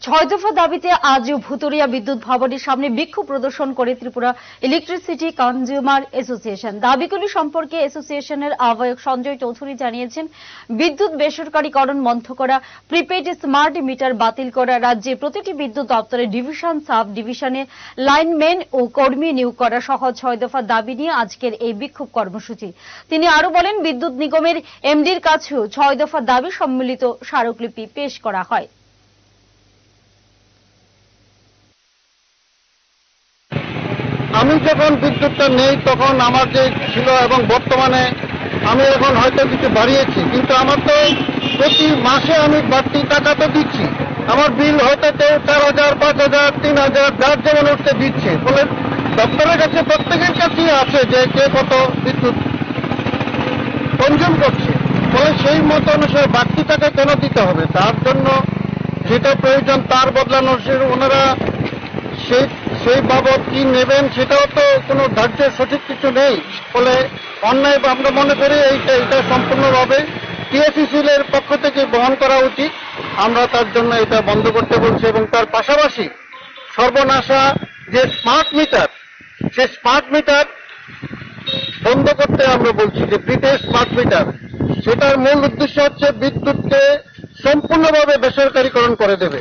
ছয় দফা দাবিতে আজ ভুতুরিয়া বিদ্যুৎ ভবনের সামনে বিক্ষোভ প্রদর্শন করে ত্রিপুরা ইলেকট্রিসিটি কনজিউমার অ্যাসোসিয়েশন। দাবিগুলি সম্পর্কে অ্যাসোসিয়েশনের আহ্বায়ক সঞ্জয় চৌধুরী জানিয়েছেন, বিদ্যুৎ বেসরকারীকরণ বন্ধ করা, প্রিপেইড স্মার্ট মিটার বাতিল করা, রাজ্যের প্রতিটি বিদ্যুৎ দপ্তরে ডিভিশন সাব ডিভিশনে লাইনম্যান ও কর্মী নিয়োগ করা সহ ছয় দফা দাবি নিয়ে আজকের এই বিক্ষোভ কর্মসূচি। তিনি আরো বলেন, বিদ্যুৎ নিগমের এমডির কাছেও ছয় দফা দাবি সম্মিলিত স্মারকলিপি পেশ করা হয়। আমি যখন বিদ্যুৎটা নেই তখন আমার যে ছিল এবং বর্তমানে আমি এখন হয়তো কিছু বাড়িয়েছি, কিন্তু আমার তো প্রতি মাসে আমি বাড়তি টাকা তো দিচ্ছি। আমার বিল হয়তো কেউ 4,000, 5,000, 3,000 যার যেমন উঠতে দিচ্ছে। ফলে দপ্তরের কাছে প্রত্যেকের কাছেই আছে যে কে কত বিদ্যুৎ কনজিউম করছে। ফলে সেই মতো অনুসারে বাড়তি টাকা কেন দিতে হবে? তার জন্য যেটা প্রয়োজন তার বদলানোর ওনারা সেই বাবদ কি নেবেন সেটাও তো কোনো ধার্যের সঠিক কিছু নেই। ফলে অন্যায় আমরা মনে করি এইটা সম্পূর্ণভাবে টিএসসিসিএল এর পক্ষ থেকে বহন করা উচিত। আমরা তার জন্য এটা বন্ধ করতে বলছি এবং তার পাশাপাশি সর্বনাশা যে স্মার্ট মিটার, সে স্মার্ট মিটার বন্ধ করতে আমরা বলছি, যে প্রিপেইড স্মার্ট মিটার, সেটার মূল উদ্দেশ্য হচ্ছে বিদ্যুৎকে সম্পূর্ণভাবে বেসরকারীকরণ করে দেবে।